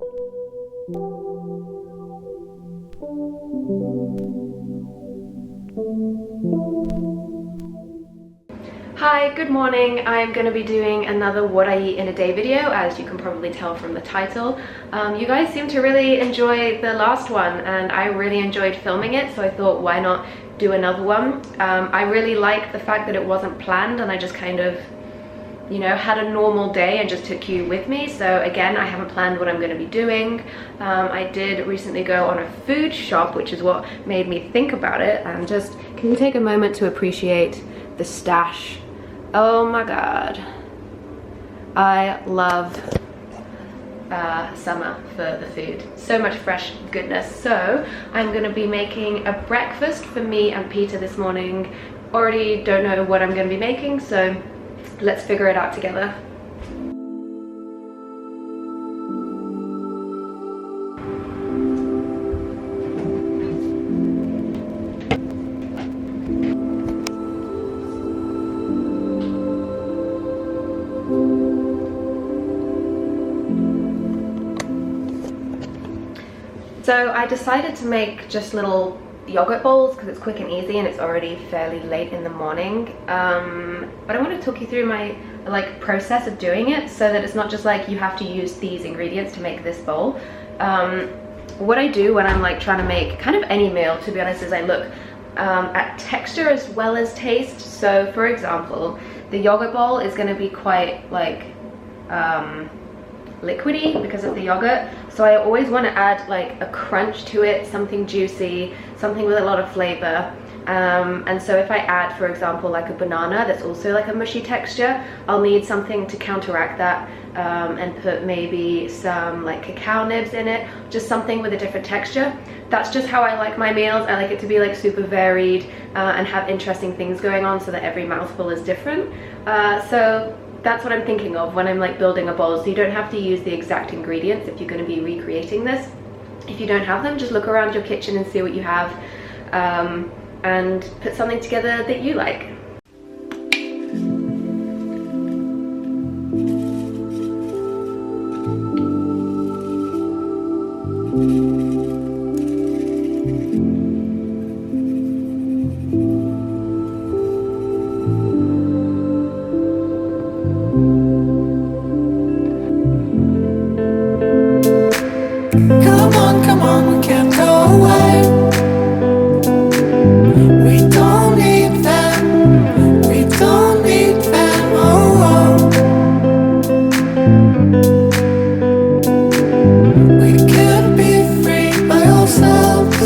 Hi, good morning. I'm going to be doing another what I eat in a day video, as you can probably tell from the title. You guys seem to really enjoy the last one, and I really enjoyed filming it, so I thought why not do another one. I really liked the fact that it wasn't planned and I just kind of, you know, had a normal day and just took you with me. So again, I haven't planned what I'm going to be doing. I did recently go on a food shop, which is what made me think about it. And just, can you take a moment to appreciate the stash? Oh my god, I love summer for the food. So much fresh goodness. So I'm going to be making a breakfast for me and Peter this morning. Already don't know what I'm going to be making, so let's figure it out together. So I decided to make just little yogurt bowls because it's quick and easy and it's already fairly late in the morning. But I want to talk you through my process of doing it so that it's not just like you have to use these ingredients to make this bowl. What I do when I'm trying to make kind of any meal, to be honest, is I look at texture as well as taste. So for example, the yogurt bowl is going to be quite liquidy because of the yogurt, so I always want to add a crunch to it, something juicy, something with a lot of flavor. And so if I add, for example, a banana that's also a mushy texture, I'll need something to counteract that, and put maybe some cacao nibs in it, just something with a different texture. That's just how I like my meals. I like it to be super varied and have interesting things going on so that every mouthful is different. So that's what I'm thinking of when I'm building a bowl. So you don't have to use the exact ingredients if you're going to be recreating this. If you don't have them, just look around your kitchen and see what you have, and put something together that you like. Come on, we can't go away. We don't need them, we don't need them, oh, oh. We could be free by ourselves.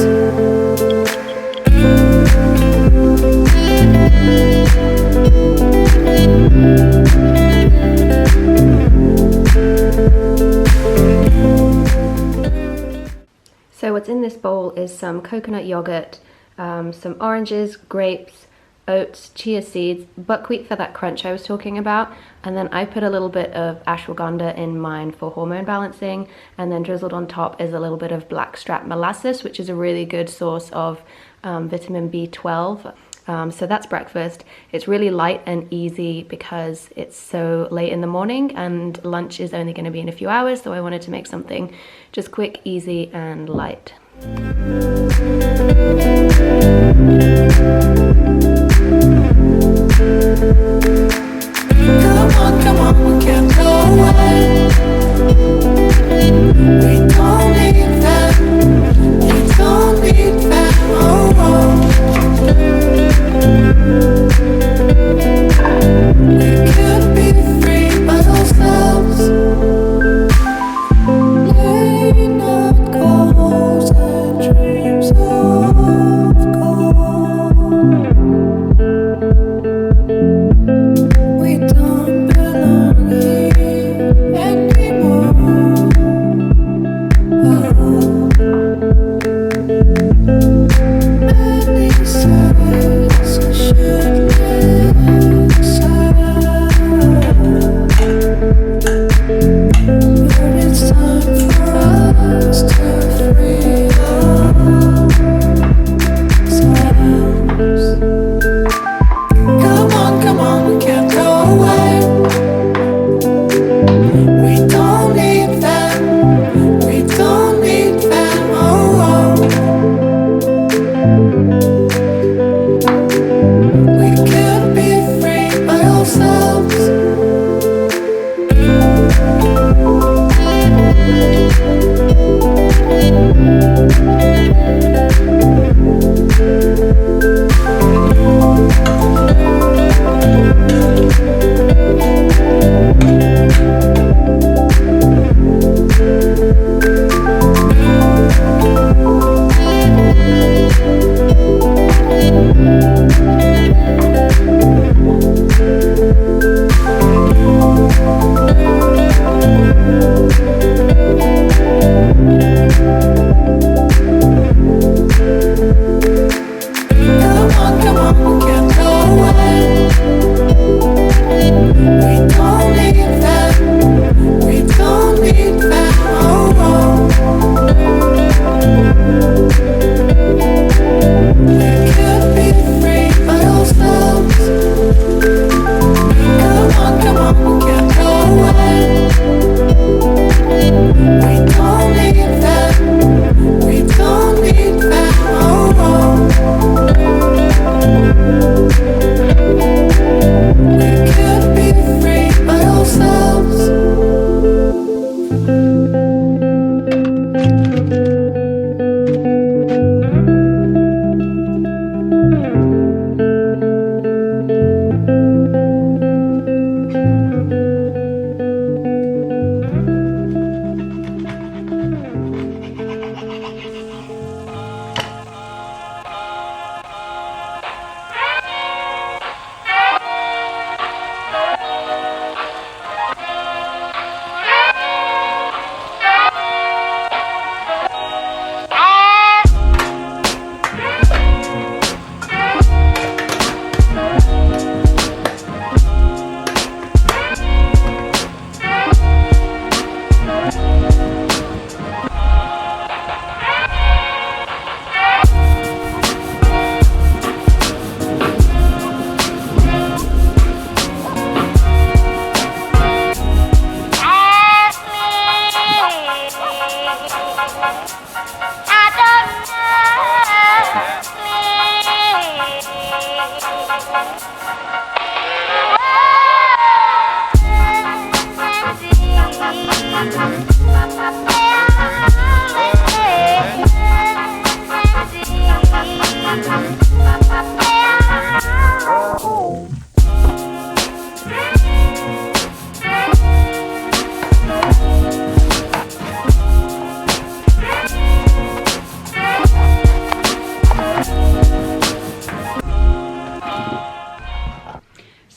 So what's in this bowl is some coconut yogurt, some oranges, grapes, oats, chia seeds, buckwheat for that crunch I was talking about, and then I put a little bit of ashwagandha in mine for hormone balancing, and then drizzled on top is a little bit of blackstrap molasses, which is a really good source of vitamin B12. So that's breakfast. It's really light and easy because it's so late in the morning and lunch is only going to be in a few hours, so I wanted to make something just quick, easy and light. Come on, we can't go away. We don't need them, we don't need them, oh, oh. We could be free by ourselves. Lean on goals and dreams of gold. We don't belong here.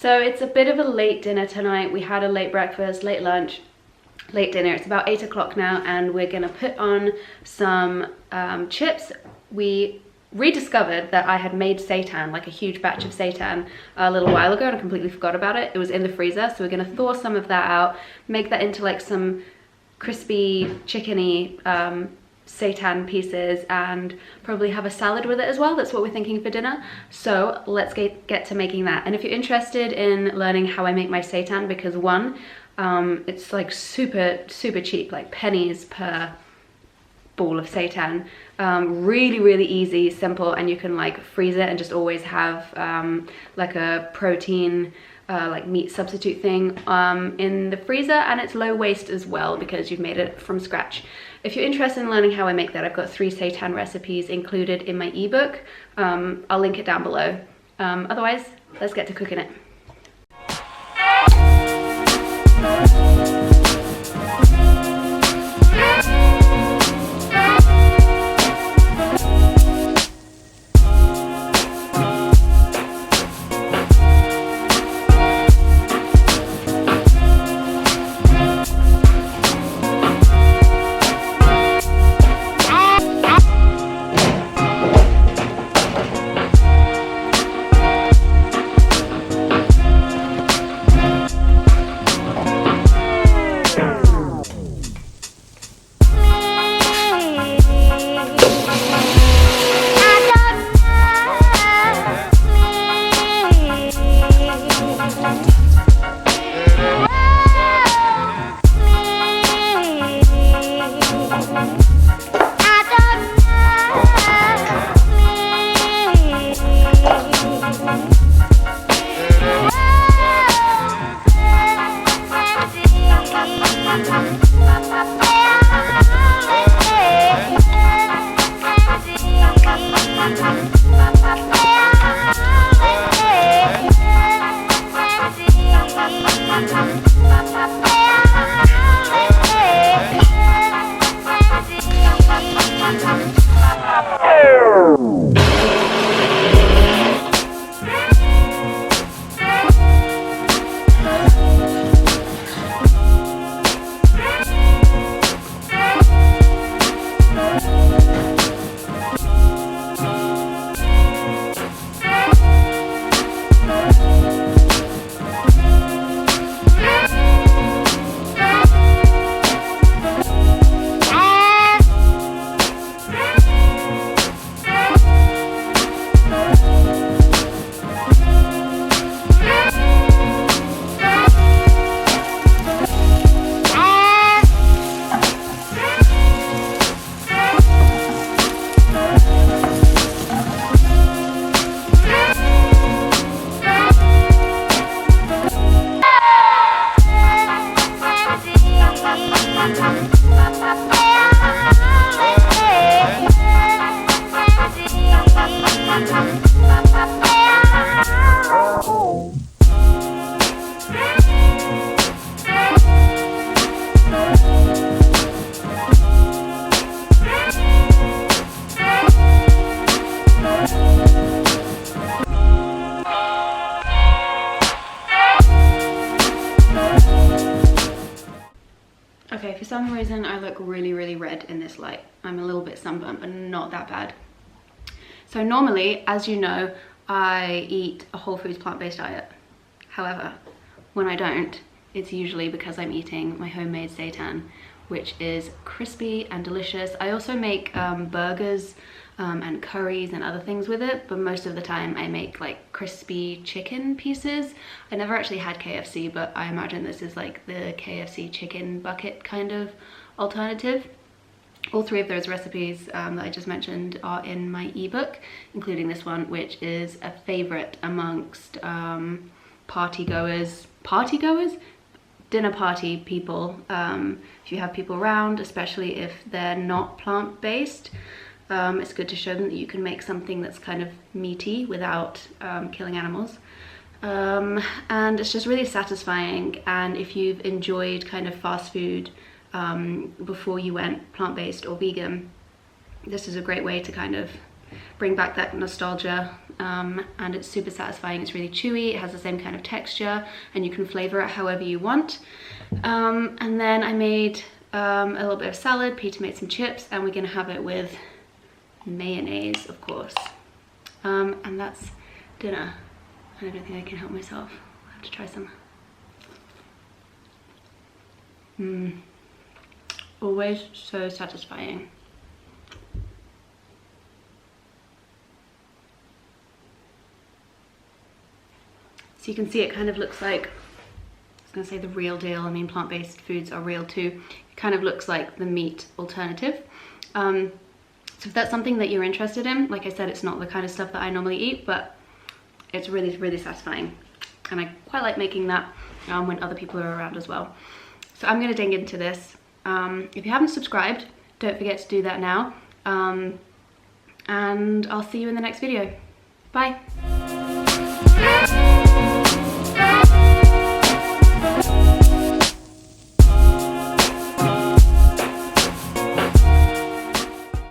So it's a bit of a late dinner tonight. We had a late breakfast, late lunch, late dinner. It's about 8 o'clock now, and we're gonna put on some chips. We rediscovered that I had made seitan, like a huge batch of seitan, a little while ago, and I completely forgot about it. It was in the freezer, so we're gonna thaw some of that out, make that into like some crispy, chickeny seitan pieces, and probably have a salad with it as well. That's what we're thinking for dinner. So let's get to making that. And if you're interested in learning how I make my seitan, because one, it's like super cheap, like pennies per ball of seitan. Really easy, simple, and you can like freeze it and just always have like a protein like meat substitute thing in the freezer, and it's low waste as well because you've made it from scratch. If you're interested in learning how I make that, I've got 3 seitan recipes included in my ebook. I'll link it down below. Otherwise, let's get to cooking it. Okay, for some reason I look really red in this light. I'm a little bit sunburned, but not that bad. So normally, as you know, I eat a whole foods plant-based diet. However, when I don't, it's usually because I'm eating my homemade seitan, which is crispy and delicious. I also make burgers and curries and other things with it, but most of the time I make like crispy chicken pieces. I never actually had KFC, but I imagine this is like the KFC chicken bucket kind of alternative. All 3 of those recipes that I just mentioned are in my ebook, including this one, which is a favorite amongst dinner party people. If you have people around, especially if they're not plant-based, it's good to show them that you can make something that's kind of meaty without killing animals. And it's just really satisfying. And if you've enjoyed kind of fast food before you went plant-based or vegan, this is a great way to kind of bring back that nostalgia. And it's super satisfying. It's really chewy, it has the same kind of texture, and you can flavor it however you want. And then I made a little bit of salad. Peter made some chips, and we're gonna have it with mayonnaise, of course. And that's dinner. I don't think I can help myself. I'll have to try some. Always so satisfying. So you can see it kind of looks like, I was gonna say the real deal, I mean plant-based foods are real too. It kind of looks like the meat alternative. So if that's something that you're interested in, like I said, it's not the kind of stuff that I normally eat, but it's really, really satisfying. And I quite like making that when other people are around as well. So I'm gonna dig into this. If you haven't subscribed, don't forget to do that now. And I'll see you in the next video. Bye.